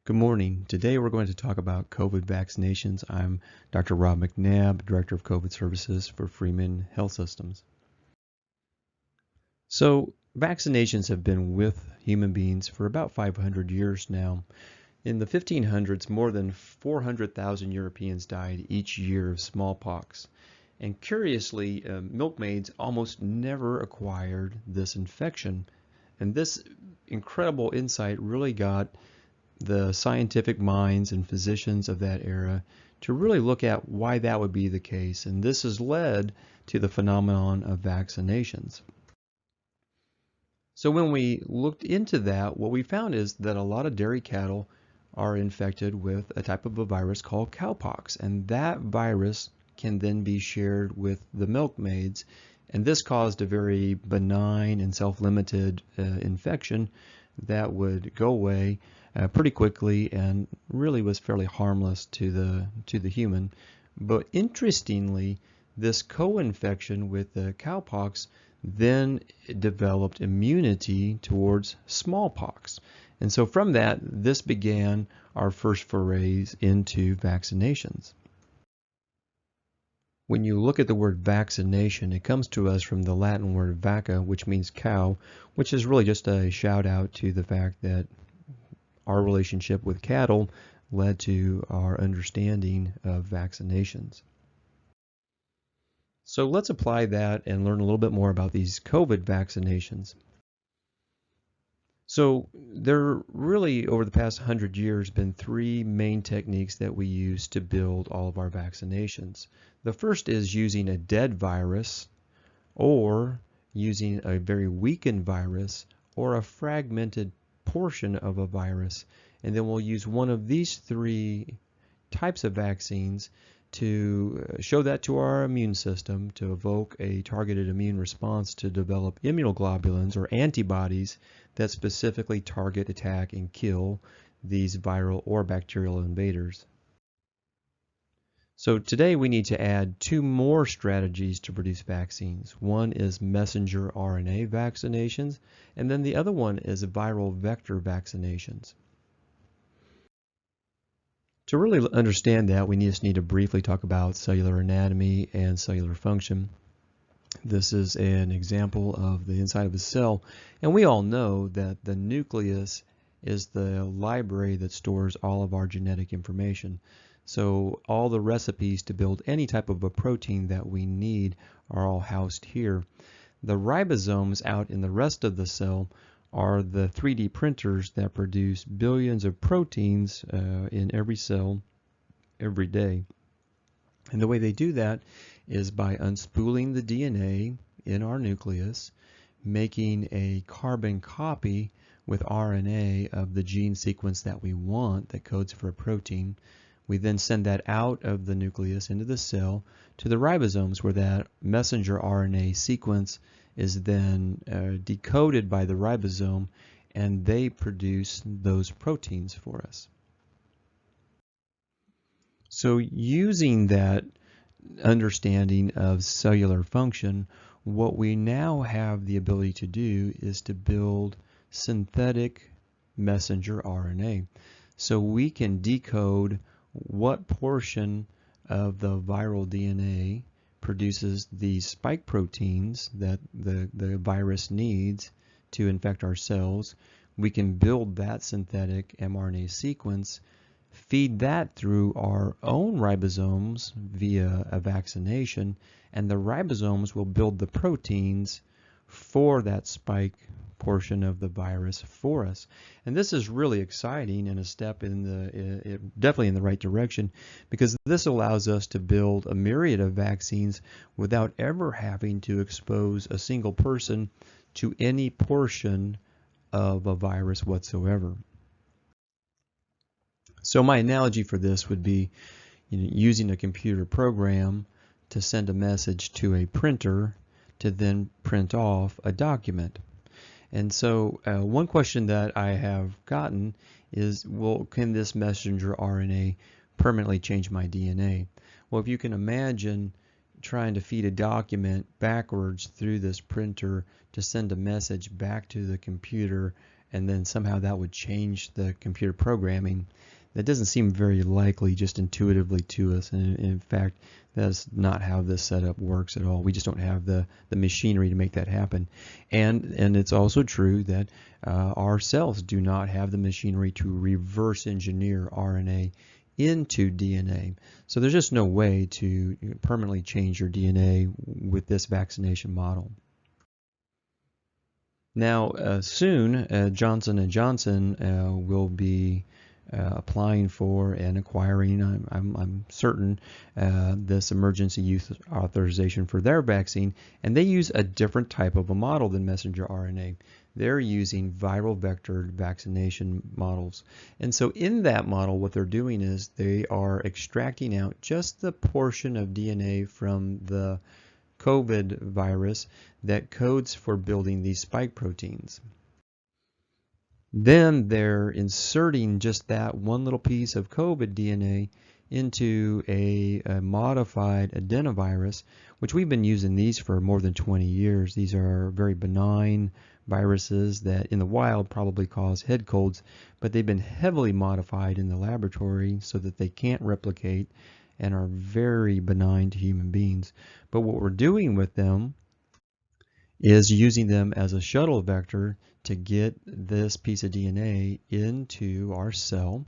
Good morning. Today we're going to talk about COVID vaccinations. I'm Dr. Rob McNabb, Director of COVID Services for Freeman Health Systems. So, vaccinations have been with human beings for about 500 years now. In the 1500s, more than 400,000 Europeans died each year of smallpox. And curiously, milkmaids almost never acquired this infection. And this incredible insight really got the scientific minds and physicians of that era to really look at why that would be the case. And this has led to the phenomenon of vaccinations. So when we looked into that, what we found is that a lot of dairy cattle are infected with a type of a virus called cowpox. And that virus can then be shared with the milkmaids. And this caused a very benign and self-limited infection that would go away pretty quickly and really was fairly harmless to the human. But interestingly, this co-infection with the cowpox then developed immunity towards smallpox. And so from that, this began our first forays into vaccinations. When you look at the word vaccination, it comes to us from the Latin word vacca, which means cow, which is really just a shout out to the fact that our relationship with cattle led to our understanding of vaccinations. So let's apply that and learn a little bit more about these COVID vaccinations. So there really, over the past 100 years, been three main techniques that we use to build all of our vaccinations. The first is using a dead virus or using a very weakened virus or a fragmented portion of a virus, and then we'll use one of these three types of vaccines to show that to our immune system to evoke a targeted immune response to develop immunoglobulins or antibodies that specifically target, attack, and kill these viral or bacterial invaders. So today we need to add two more strategies to produce vaccines. One is messenger RNA vaccinations, and then the other one is viral vector vaccinations. To really understand that, we just need to briefly talk about cellular anatomy and cellular function. This is an example of the inside of a cell, and we all know that the nucleus is the library that stores all of our genetic information. So all the recipes to build any type of a protein that we need are all housed here. The ribosomes out in the rest of the cell are the 3D printers that produce billions of proteins in every cell every day. And the way they do that is by unspooling the DNA in our nucleus, making a carbon copy with RNA of the gene sequence that we want that codes for a protein. We then send that out of the nucleus into the cell to the ribosomes, where that messenger RNA sequence is then decoded by the ribosome, and they produce those proteins for us. So using that understanding of cellular function, what we now have the ability to do is to build synthetic messenger RNA. So we can decode what portion of the viral DNA produces the spike proteins that the virus needs to infect our cells. We can build that synthetic mRNA sequence, feed that through our own ribosomes via a vaccination, and the ribosomes will build the proteins for that spike portion of the virus for us. And this is really exciting and a step in definitely in the right direction, because this allows us to build a myriad of vaccines without ever having to expose a single person to any portion of a virus whatsoever. So my analogy for this would be using a computer program to send a message to a printer to then print off a document. And so one question that I have gotten is, well, can this messenger RNA permanently change my DNA? Well, if you can imagine trying to feed a document backwards through this printer to send a message back to the computer and then somehow that would change the computer programming. That doesn't seem very likely just intuitively to us, and in fact that's not how this setup works at all. We just don't have the machinery to make that happen. And it's also true that our cells do not have the machinery to reverse engineer RNA into DNA. So there's just no way to permanently change your DNA with this vaccination model. Now, soon, Johnson & Johnson will be applying for and acquiring, I'm certain, this emergency use authorization for their vaccine, and they use a different type of a model than messenger RNA. They're using viral vectored vaccination models. And so in that model, what they're doing is they are extracting out just the portion of DNA from the COVID virus that codes for building these spike proteins. Then they're inserting just that one little piece of COVID DNA into a modified adenovirus, which we've been using these for more than 20 years. These are very benign viruses that in the wild probably cause head colds, but they've been heavily modified in the laboratory so that they can't replicate and are very benign to human beings. But what we're doing with them is using them as a shuttle vector to get this piece of DNA into our cell,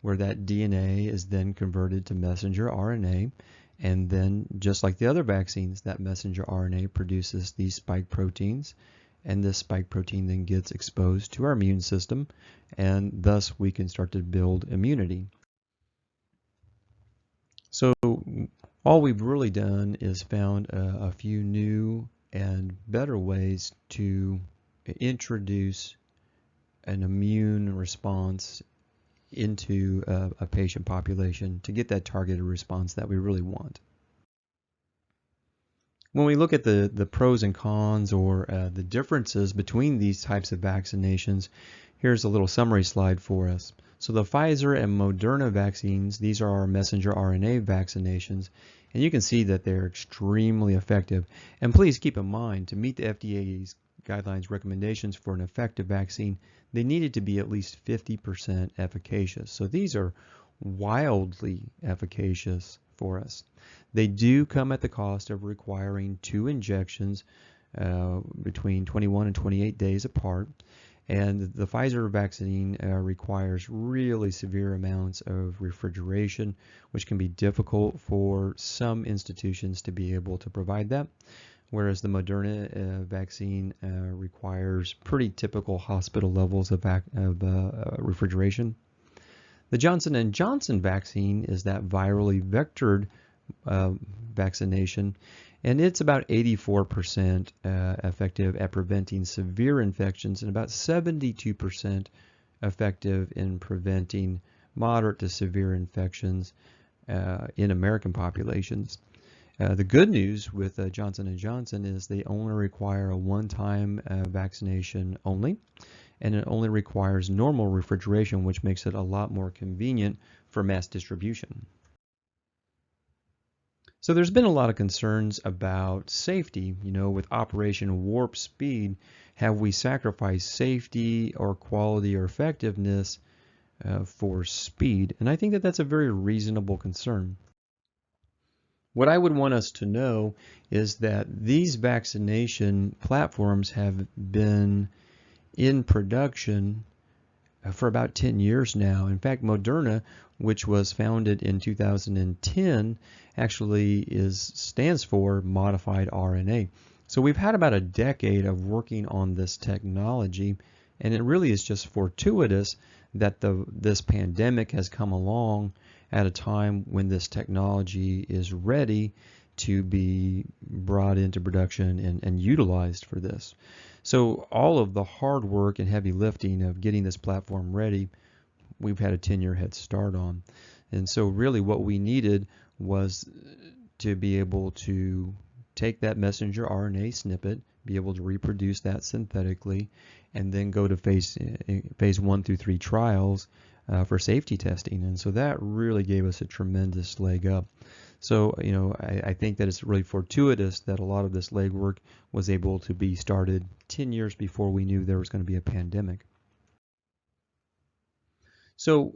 where that DNA is then converted to messenger RNA, and then just like the other vaccines, that messenger RNA produces these spike proteins, and this spike protein then gets exposed to our immune system, and thus we can start to build immunity. So all we've really done is found a few new and better ways to introduce an immune response into a patient population to get that targeted response that we really want. When we look at the pros and cons or the differences between these types of vaccinations, here's a little summary slide for us. So the Pfizer and Moderna vaccines, these are our messenger RNA vaccinations, and you can see that they're extremely effective. And please keep in mind, to meet the FDA's guidelines recommendations for an effective vaccine, they needed to be at least 50% efficacious. So these are wildly efficacious for us. They do come at the cost of requiring 2 injections between 21 and 28 days apart. And the Pfizer vaccine requires really severe amounts of refrigeration, which can be difficult for some institutions to be able to provide that, whereas the Moderna vaccine requires pretty typical hospital levels of refrigeration. The Johnson & Johnson vaccine is that virally vectored vaccination, and it's about 84% effective at preventing severe infections and about 72% effective in preventing moderate to severe infections in American populations. The good news with Johnson & Johnson is they only require a one-time vaccination only, and it only requires normal refrigeration, which makes it a lot more convenient for mass distribution. So there's been a lot of concerns about safety, with Operation Warp Speed. Have we sacrificed safety or quality or effectiveness for speed? And I think that that's a very reasonable concern. What I would want us to know is that these vaccination platforms have been in production for about 10 years now. In fact, Moderna, which was founded in 2010, actually stands for modified RNA. So we've had about a decade of working on this technology, and it really is just fortuitous that this pandemic has come along at a time when this technology is ready to be brought into production and utilized for this. So all of the hard work and heavy lifting of getting this platform ready, we've had a 10-year head start on. And so really what we needed was to be able to take that messenger RNA snippet, be able to reproduce that synthetically, and then go to phase 1 through 3 trials for safety testing. And so that really gave us a tremendous leg up. So, I think that it's really fortuitous that a lot of this legwork was able to be started 10 years before we knew there was going to be a pandemic. So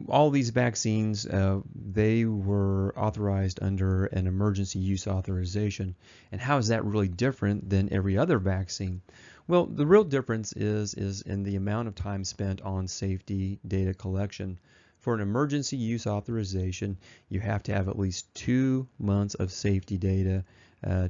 all these vaccines, they were authorized under an emergency use authorization. And how is that really different than every other vaccine? Well, the real difference is in the amount of time spent on safety data collection. For an emergency use authorization, you have to have at least 2 months of safety data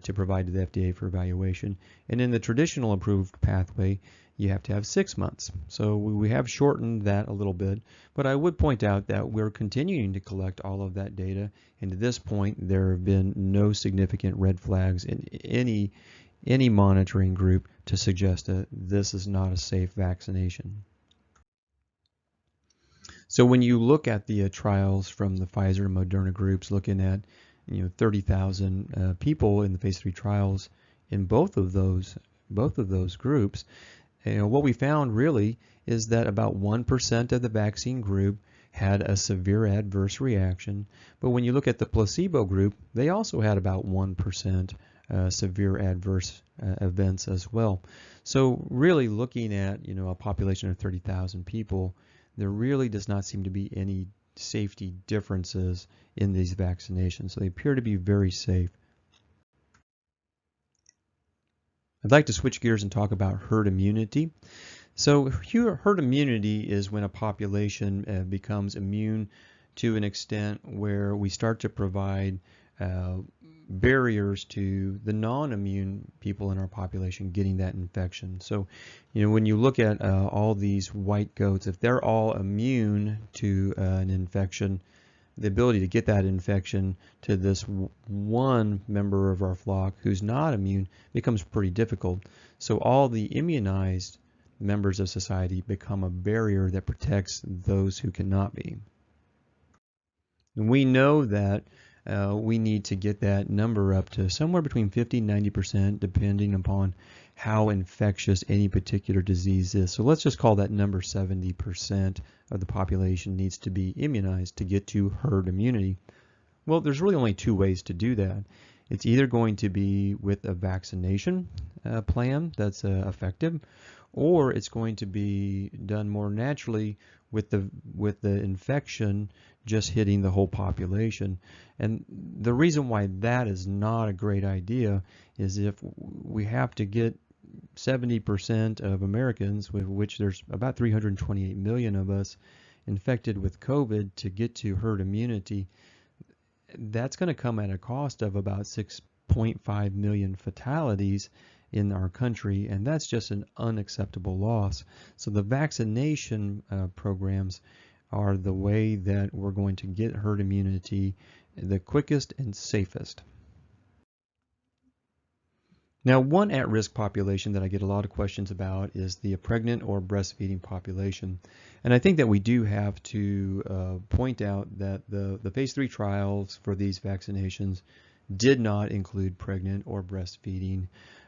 to provide to the FDA for evaluation. And in the traditional approved pathway, you have to have 6 months. So we have shortened that a little bit, but I would point out that we're continuing to collect all of that data, and to this point, there have been no significant red flags in any monitoring group to suggest that this is not a safe vaccination. So when you look at the trials from the Pfizer and Moderna groups, looking at 30,000 people in the phase 3 trials in both of those groups, what we found really is that about 1% of the vaccine group had a severe adverse reaction. But when you look at the placebo group, they also had about 1% severe adverse events as well. So really looking at a population of 30,000 people, there really does not seem to be any safety differences in these vaccinations. So they appear to be very safe. I'd like to switch gears and talk about herd immunity. So herd immunity is when a population becomes immune to an extent where we start to provide barriers to the non-immune people in our population getting that infection. So, when you look at all these white goats, if they're all immune to an infection, the ability to get that infection to this one member of our flock who's not immune becomes pretty difficult. So all the immunized members of society become a barrier that protects those who cannot be. And we know that we need to get that number up to somewhere between 50 and 90%, depending upon how infectious any particular disease is. So let's just call that number 70% of the population needs to be immunized to get to herd immunity. Well, there's really only 2 ways to do that. It's either going to be with a vaccination plan that's effective, or it's going to be done more naturally with the infection just hitting the whole population. And the reason why that is not a great idea is if we have to get 70% of Americans, with which there's about 328 million of us, infected with COVID to get to herd immunity, that's going to come at a cost of about 6.5 million fatalities in our country, and that's just an unacceptable loss. So the vaccination programs are the way that we're going to get herd immunity the quickest and safest. Now, one at-risk population that I get a lot of questions about is the pregnant or breastfeeding population. And I think that we do have to point out that the phase 3 trials for these vaccinations did not include pregnant or breastfeeding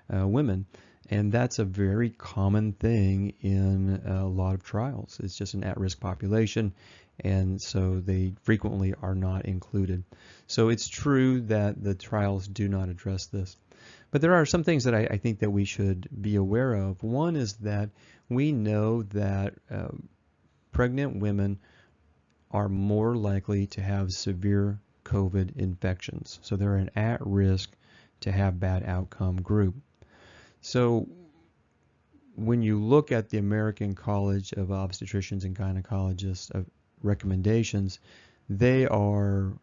women. And that's a very common thing in a lot of trials. It's just an at-risk population, and so they frequently are not included. So it's true that the trials do not address this. But there are some things that I think that we should be aware of. One is that we know that pregnant women are more likely to have severe COVID infections. So they're an at-risk to have bad outcome group. So when you look at the American College of Obstetricians and Gynecologists recommendations, they are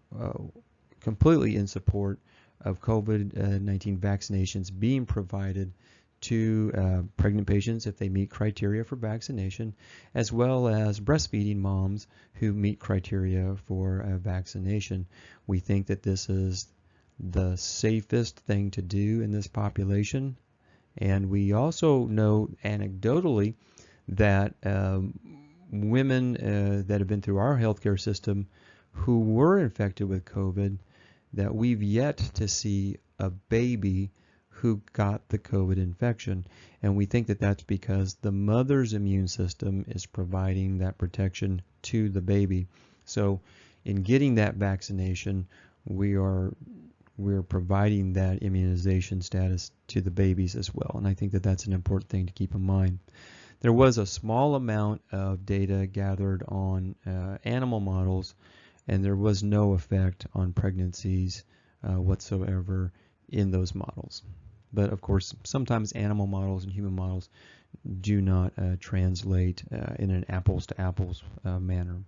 completely in support of COVID-19 vaccinations being provided to pregnant patients if they meet criteria for vaccination, as well as breastfeeding moms who meet criteria for vaccination. We think that this is the safest thing to do in this population. And we also know anecdotally that women that have been through our healthcare system who were infected with COVID, that we've yet to see a baby who got the COVID infection. And we think that that's because the mother's immune system is providing that protection to the baby. So in getting that vaccination, we're providing that immunization status to the babies as well. And I think that that's an important thing to keep in mind. There was a small amount of data gathered on animal models, and there was no effect on pregnancies whatsoever in those models. But of course, sometimes animal models and human models do not translate in an apples-to-apples manner.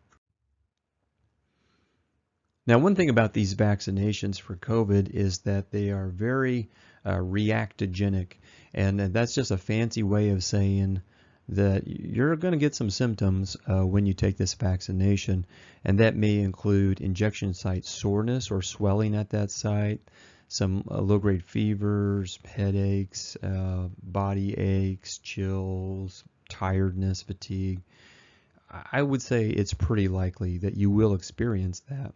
Now, one thing about these vaccinations for COVID is that they are very reactogenic, and that's just a fancy way of saying that you're going to get some symptoms when you take this vaccination, and that may include injection site soreness or swelling at that site, some low-grade fevers, headaches, body aches, chills, tiredness, fatigue. I would say it's pretty likely that you will experience that.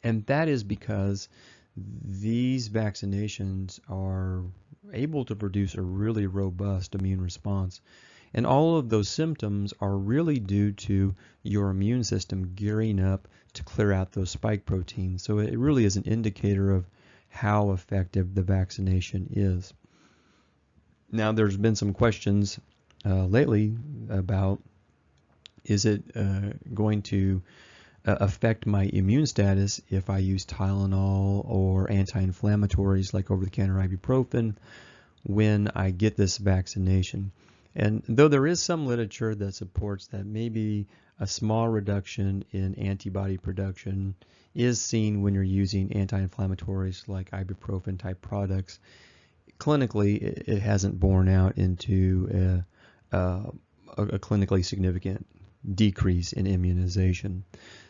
And that is because these vaccinations are able to produce a really robust immune response. And all of those symptoms are really due to your immune system gearing up to clear out those spike proteins. So it really is an indicator of how effective the vaccination is. Now, there's been some questions lately about, is it going to affect my immune status if I use Tylenol or anti-inflammatories like over-the-counter ibuprofen when I get this vaccination? And though there is some literature that supports that maybe a small reduction in antibody production is seen when you're using anti-inflammatories like ibuprofen type products, clinically it hasn't borne out into a clinically significant decrease in immunization.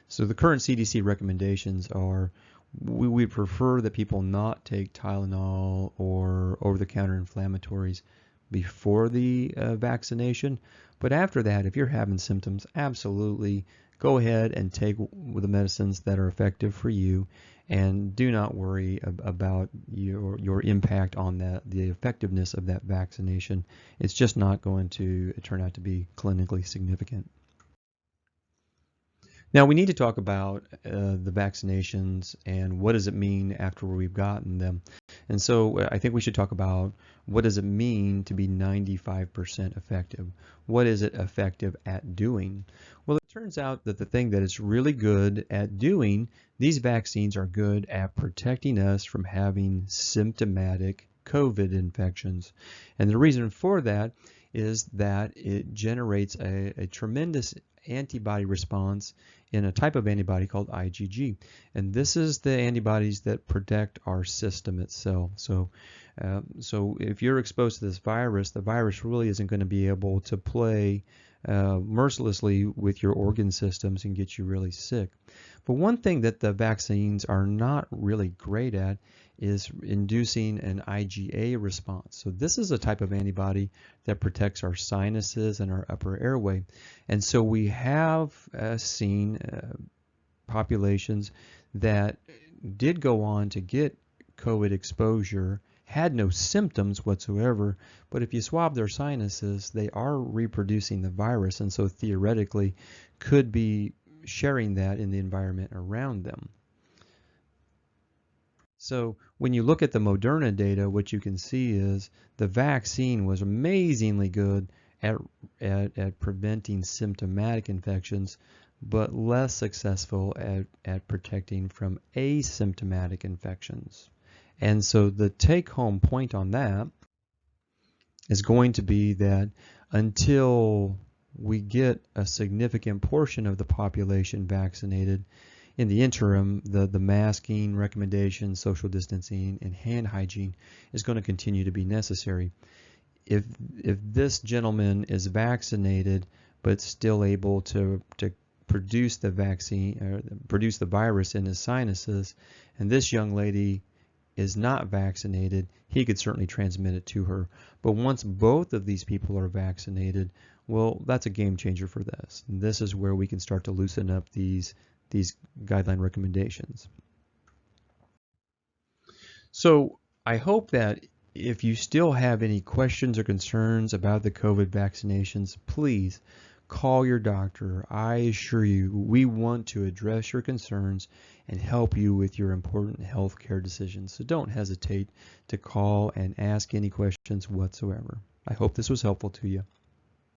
So the current CDC recommendations are we prefer that people not take Tylenol or over-the-counter inflammatories before the vaccination. But after that, if you're having symptoms, absolutely go ahead and take the medicines that are effective for you, and do not worry about your impact on the effectiveness of that vaccination. It's just not going to turn out to be clinically significant. Now we need to talk about the vaccinations and what does it mean after we've gotten them. And so I think we should talk about what does it mean to be 95% effective. What is it effective at doing? Well, it turns out that the thing that it's really good at doing, these vaccines are good at protecting us from having symptomatic COVID infections. And the reason for that is that it generates a tremendous antibody response in a type of antibody called IgG. And this is the antibodies that protect our system itself. So if you're exposed to this virus, the virus really isn't going to be able to play mercilessly with your organ systems and get you really sick. But one thing that the vaccines are not really great at is inducing an IgA response. So this is a type of antibody that protects our sinuses and our upper airway. And so we have seen populations that did go on to get COVID exposure, had no symptoms whatsoever, but if you swab their sinuses, they are reproducing the virus, and so theoretically could be sharing that in the environment around them. So when you look at the Moderna data, what you can see is the vaccine was amazingly good at preventing symptomatic infections, but less successful at protecting from asymptomatic infections. And so the take-home point on that is going to be that until we get a significant portion of the population vaccinated, in the interim, the masking recommendations, social distancing, and hand hygiene is going to continue to be necessary. If this gentleman is vaccinated but still able to produce the vaccine or produce the virus in his sinuses, and this young lady is not vaccinated, he could certainly transmit it to her. But once both of these people are vaccinated, well, that's a game changer for this. And this is where we can start to loosen up these guideline recommendations. So I hope that if you still have any questions or concerns about the COVID vaccinations, please call your doctor. I assure you, we want to address your concerns and help you with your important healthcare decisions. So don't hesitate to call and ask any questions whatsoever. I hope this was helpful to you.